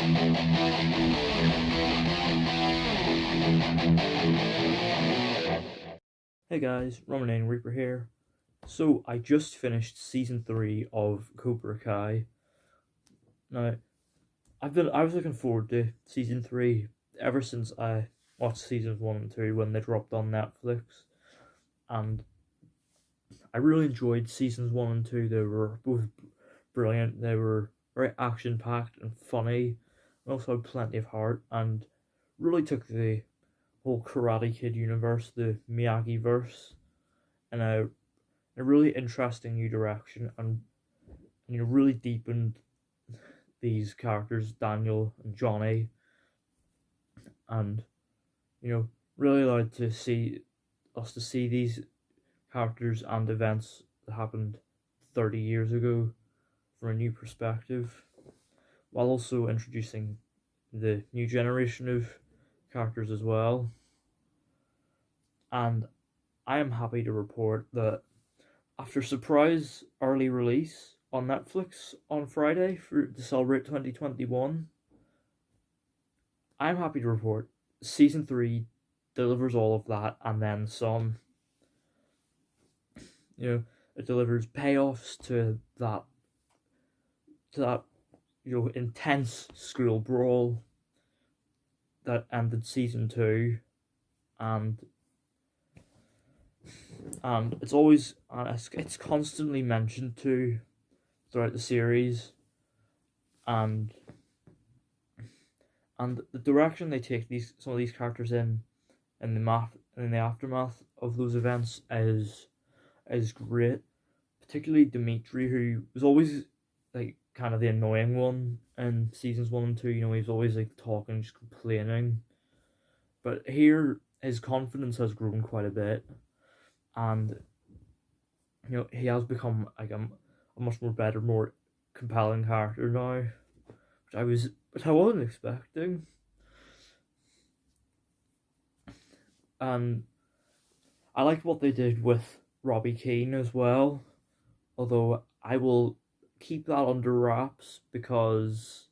Hey guys, Roman Reaper here. So I just finished season 3 of Cobra Kai. Now I was looking forward to season 3 ever since I watched seasons 1 and 2 when they dropped on Netflix, and I really enjoyed seasons 1 and 2. They were both brilliant. They were very action packed and funny, and also had plenty of heart, and really took the whole Karate Kid universe, the Miyagi verse, in a really interesting new direction, and really deepened these characters, Daniel and Johnny, and really allowed to see us to see these characters and events that happened 30 years ago from a new perspective, while also introducing the new generation of characters as well. And I am happy to report that after surprise early release on Netflix on Friday to celebrate 2021, I'm happy to report season 3 delivers all of that and then some. It delivers payoffs to that intense school brawl that ended season 2, and it's always it's constantly mentioned too throughout the series, and the direction they take some of these characters in the aftermath of those events is great. Particularly Dimitri, who was always like kind of the annoying one in seasons 1 and 2. He was always like talking, just complaining. But here, his confidence has grown quite a bit, and he has become like a much more better, more compelling character now, which I wasn't expecting. And I liked what they did with Robbie Keane as well, although I will keep that under wraps because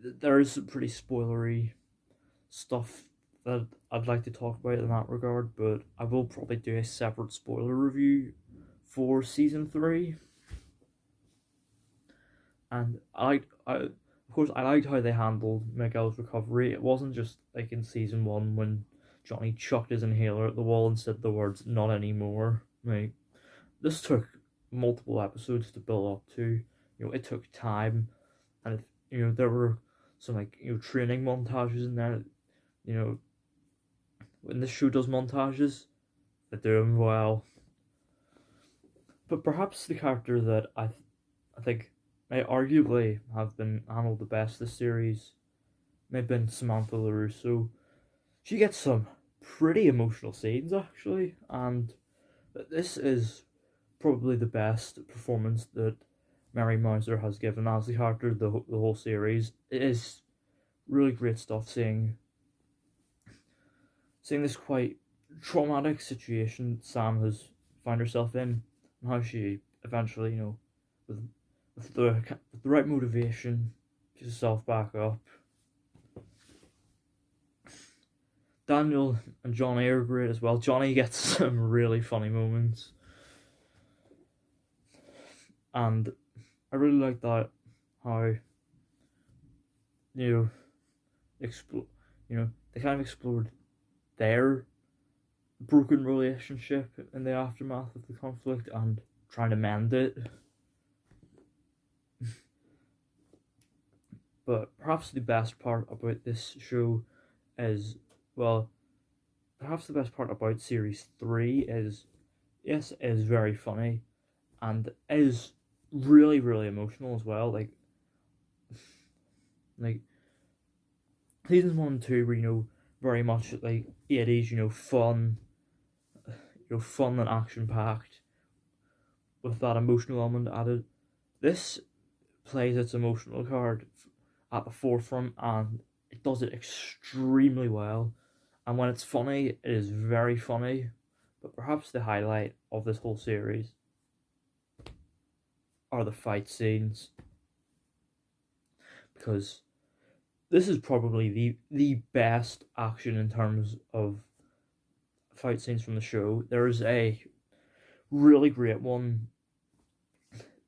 there is some pretty spoilery stuff that I'd like to talk about in that regard, but I will probably do a separate spoiler review for season 3. And of course, I liked how they handled Miguel's recovery. It wasn't just like in season 1 when Johnny chucked his inhaler at the wall and said the words "not anymore." Like, this took multiple episodes to build up to. It took time, and there were some training montages in there. When this show does montages, they do them well. But perhaps the character that I think may arguably have been handled the best this series may have been Samantha LaRusso. She gets some pretty emotional scenes actually, and this is probably the best performance that Mary Mouser has given as the character the whole series. It is really great stuff seeing this quite traumatic situation Sam has found herself in, and how she eventually, with the right motivation, picks herself back up. Daniel and Johnny are great as well. Johnny gets some really funny moments, and I really like that how they kind of explored their broken relationship in the aftermath of the conflict and trying to mend it. But perhaps the best part about this show is, perhaps the best part about series 3 is, yes, it is very funny, and is really, really emotional as well. Like seasons 1 and 2 were, very much like 80s, fun, fun and action packed, with that emotional element added. This plays its emotional card at the forefront, and it does it extremely well. And when it's funny, it is very funny. But perhaps the highlight of this whole series are the fight scenes, because this is probably the best action in terms of fight scenes from the show. There's a really great one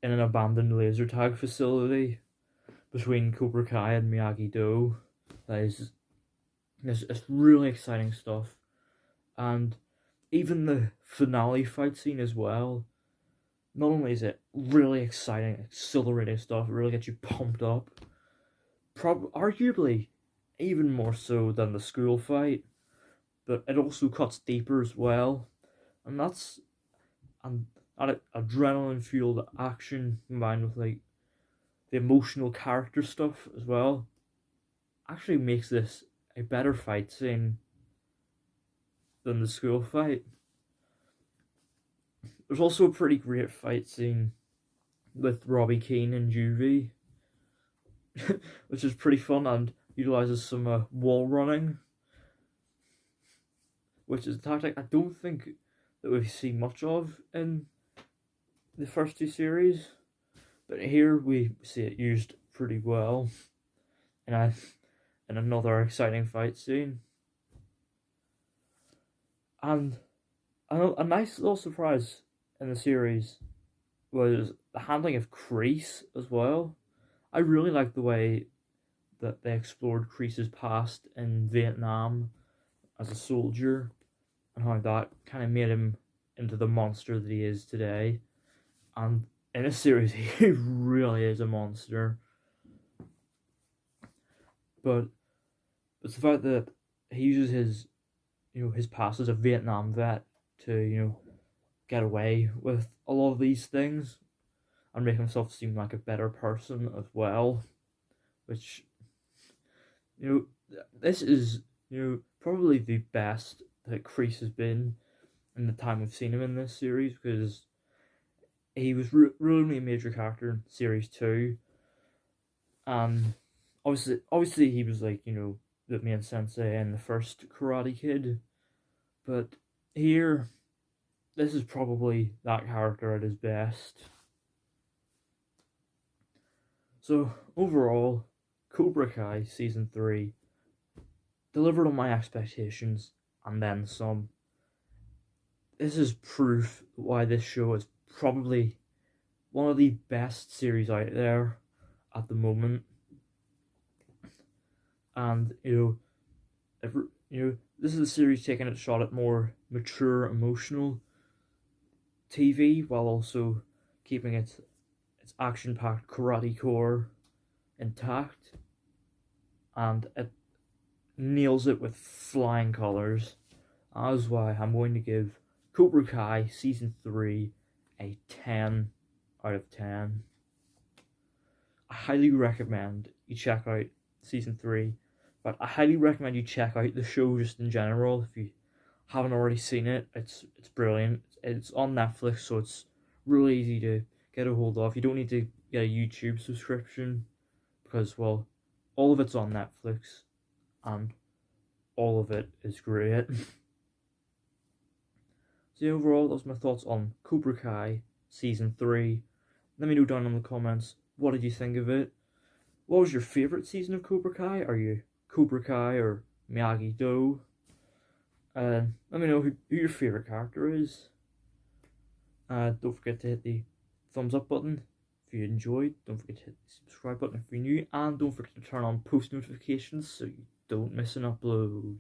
in an abandoned laser tag facility between Cobra Kai and Miyagi-Do. That is, it's really exciting stuff. And even the finale fight scene as well, not only is it really exciting, exhilarating stuff, it really gets you pumped up, arguably even more so than the school fight, but it also cuts deeper as well. And that's and that adrenaline fueled action combined with like the emotional character stuff as well actually makes this a better fight scene than the school fight. There's also a pretty great fight scene with Robbie Keane and Juvie, which is pretty fun and utilizes some wall running, which is a tactic I don't think that we've seen much of in the first two series, but here we see it used pretty well in another exciting fight scene. And a nice little surprise in the series was the handling of Kreese as well. I really liked the way that they explored Kreese's past in Vietnam as a soldier and how that kind of made him into the monster that he is today. And in this series, he really is a monster. But it's the fact that he uses his past as a Vietnam vet to, get away with a lot of these things and make himself seem like a better person as well. Which, this is, probably the best that Kreese has been in the time we've seen him in this series, because he was really a major character in series 2. And obviously he was like, the main sensei in the first Karate Kid. But here, this is probably that character at his best. So, overall, Cobra Kai Season 3 delivered on my expectations and then some. This is proof why this show is probably one of the best series out there at the moment. And, this is a series taking its shot at more mature, emotional TV while also keeping its action-packed karate core intact, and it nails it with flying colours. That's why I'm going to give Cobra Kai Season 3 a 10 out of 10. I highly recommend you check out Season 3, but I highly recommend you check out the show just in general. If you haven't already seen it, it's brilliant. It's on Netflix, so it's really easy to get a hold of. You don't need to get a YouTube subscription because, well, all of it's on Netflix and all of it is great. So overall, those are my thoughts on Cobra Kai Season 3. Let me know down in the comments, what did you think of it? What was your favourite season of Cobra Kai? Are you Cobra Kai or Miyagi-Do? Let me know who your favourite character is. Don't forget to hit the thumbs up button if you enjoyed. Don't forget to hit the subscribe button if you're new. And don't forget to turn on post notifications so you don't miss an upload.